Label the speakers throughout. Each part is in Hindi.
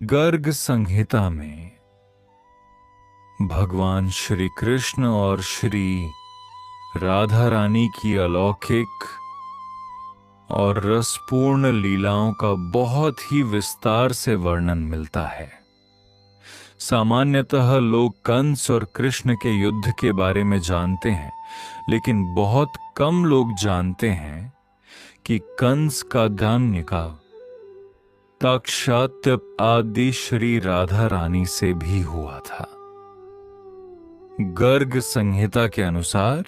Speaker 1: गर्ग संहिता में भगवान श्री कृष्ण और श्री राधा रानी की अलौकिक और रसपूर्ण लीलाओं का बहुत ही विस्तार से वर्णन मिलता है। सामान्यतः लोग कंस और कृष्ण के युद्ध के बारे में जानते हैं, लेकिन बहुत कम लोग जानते हैं कि कंस का दैन्य का साक्षात आदि श्री राधा रानी से भी हुआ था। गर्ग संहिता के अनुसार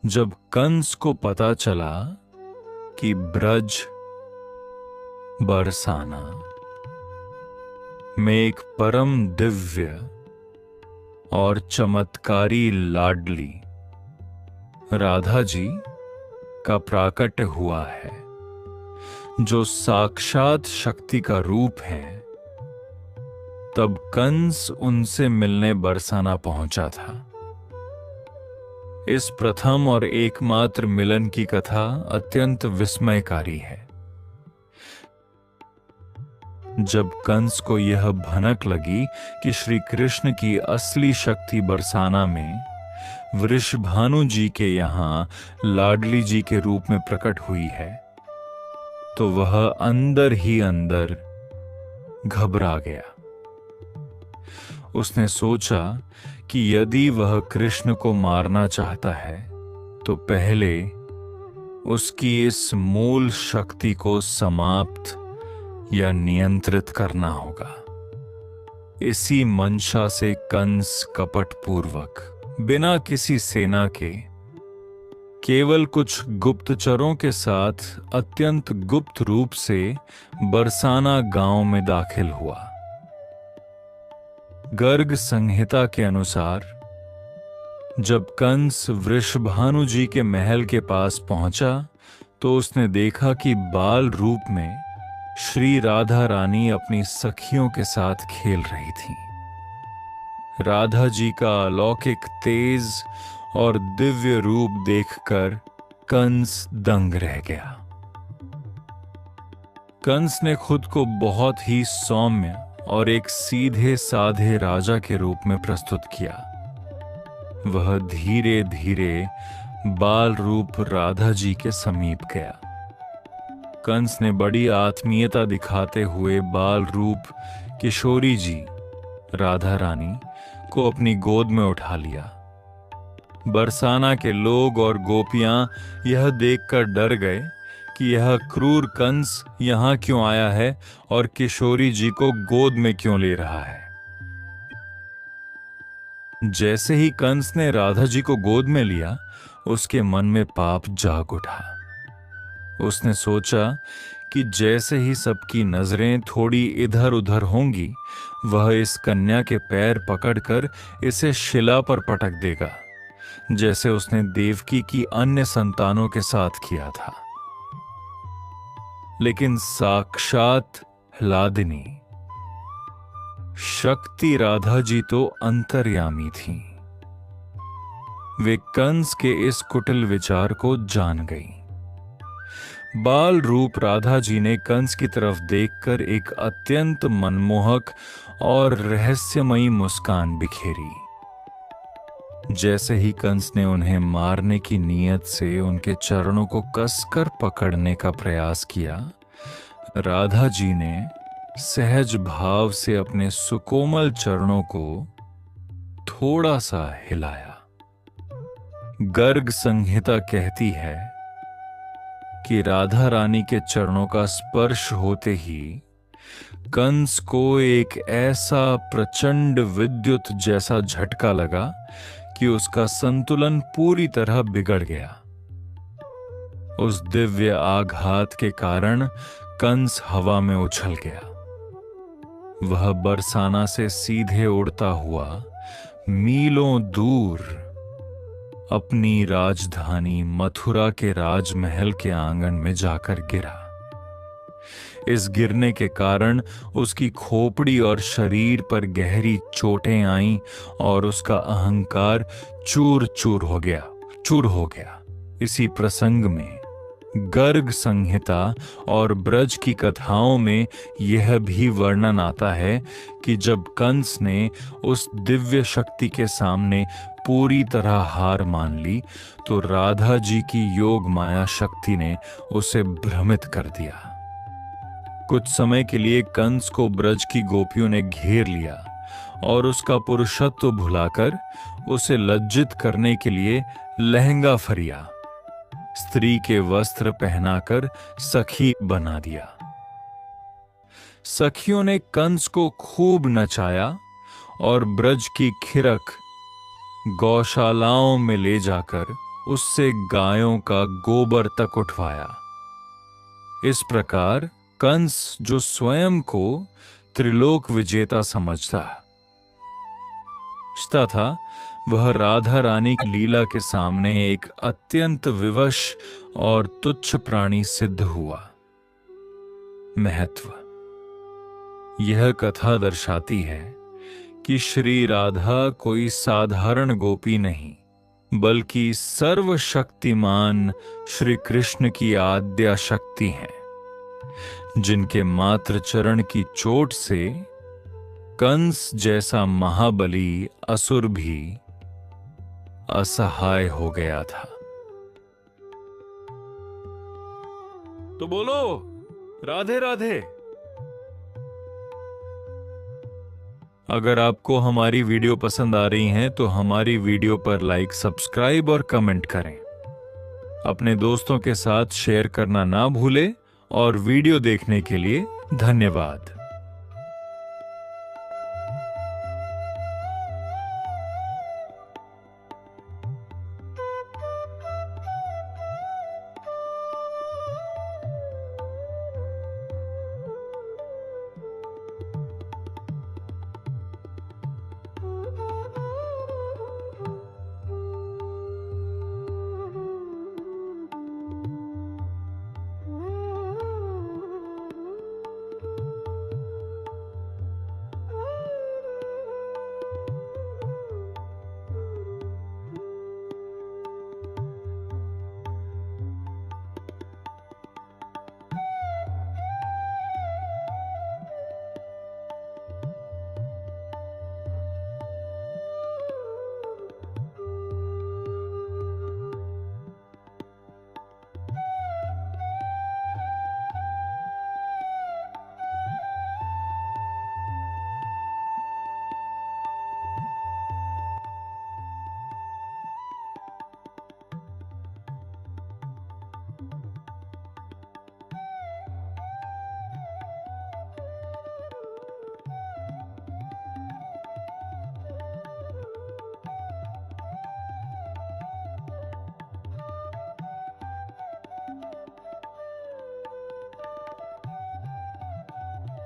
Speaker 1: जब कंस को पता चला कि ब्रज बरसाना में एक परम दिव्य और चमत्कारी लाडली राधा जी का प्राकट्य हुआ है, जो साक्षात शक्ति का रूप है, तब कंस उनसे मिलने बरसाना पहुंचा था। इस प्रथम और एकमात्र मिलन की कथा अत्यंत विस्मयकारी है। जब कंस को यह भनक लगी कि श्री कृष्ण की असली शक्ति बरसाना में वृषभानु जी के यहां लाडली जी के रूप में प्रकट हुई है, तो वह अंदर ही अंदर घबरा गया। उसने सोचा कि यदि वह कृष्ण को मारना चाहता है तो पहले उसकी इस मूल शक्ति को समाप्त या नियंत्रित करना होगा। इसी मंशा से कंस कपटपूर्वक बिना किसी सेना के केवल कुछ गुप्तचरों के साथ अत्यंत गुप्त रूप से बरसाना गांव में दाखिल हुआ। गर्ग संहिता के अनुसार जब कंस वृषभानु जी के महल के पास पहुंचा तो उसने देखा कि बाल रूप में श्री राधा रानी अपनी सखियों के साथ खेल रही थी। राधा जी का अलौकिक तेज और दिव्य रूप देखकर कंस दंग रह गया। कंस ने खुद को बहुत ही सौम्य और एक सीधे साधे राजा के रूप में प्रस्तुत किया। वह धीरे धीरे बाल रूप राधा जी के समीप गया। कंस ने बड़ी आत्मीयता दिखाते हुए बाल रूप किशोरी जी राधा रानी को अपनी गोद में उठा लिया। बरसाना के लोग और गोपियां यह देखकर डर गए कि यह क्रूर कंस यहां क्यों आया है और किशोरी जी को गोद में क्यों ले रहा है। जैसे ही कंस ने राधा जी को गोद में लिया, उसके मन में पाप जाग उठा। उसने सोचा कि जैसे ही सबकी नजरें थोड़ी इधर उधर होंगी, वह इस कन्या के पैर पकड़कर इसे शिला पर पटक देगा, जैसे उसने देवकी की अन्य संतानों के साथ किया था। लेकिन साक्षात ह्लादिनी शक्ति राधा जी तो अंतर्यामी थी। वे कंस के इस कुटिल विचार को जान गई। बाल रूप राधा जी ने कंस की तरफ देखकर एक अत्यंत मनमोहक और रहस्यमयी मुस्कान बिखेरी। जैसे ही कंस ने उन्हें मारने की नीयत से उनके चरणों को कसकर पकड़ने का प्रयास किया, राधा जी ने सहज भाव से अपने सुकोमल चरणों को थोड़ा सा हिलाया। गर्ग संहिता कहती है कि राधा रानी के चरणों का स्पर्श होते ही कंस को एक ऐसा प्रचंड विद्युत जैसा झटका लगा कि उसका संतुलन पूरी तरह बिगड़ गया। उस दिव्य आघात के कारण कंस हवा में उछल गया। वह बरसाना से सीधे उड़ता हुआ मीलों दूर अपनी राजधानी मथुरा के राजमहल के आंगन में जाकर गिरा। इस गिरने के कारण उसकी खोपड़ी और शरीर पर गहरी चोटें आईं और उसका अहंकार चूर चूर हो गया। इसी प्रसंग में गर्ग संहिता और ब्रज की कथाओं में यह भी वर्णन आता है कि जब कंस ने उस दिव्य शक्ति के सामने पूरी तरह हार मान ली तो राधा जी की योग माया शक्ति ने उसे भ्रमित कर दिया। कुछ समय के लिए कंस को ब्रज की गोपियों ने घेर लिया और उसका पुरुषत्व भुलाकर उसे लज्जित करने के लिए लहंगा फरिया, स्त्री के वस्त्र पहनाकर सखी बना दिया। सखियों ने कंस को खूब नचाया और ब्रज की खिरक गौशालाओं में ले जाकर उससे गायों का गोबर तक उठवाया। इस प्रकार कंस, जो स्वयं को त्रिलोक विजेता समझता था, वह राधा रानी की लीला के सामने एक अत्यंत विवश और तुच्छ प्राणी सिद्ध हुआ। महत्व: यह कथा दर्शाती है कि श्री राधा कोई साधारण गोपी नहीं, बल्कि सर्वशक्तिमान श्री कृष्ण की आद्या शक्ति हैं, जिनके मात्र चरण की चोट से कंस जैसा महाबली असुर भी असहाय हो गया था। तो बोलो राधे राधे। अगर आपको हमारी वीडियो पसंद आ रही हैं तो हमारी वीडियो पर लाइक, सब्सक्राइब और कमेंट करें। अपने दोस्तों के साथ शेयर करना ना भूलें और वीडियो देखने के लिए धन्यवाद।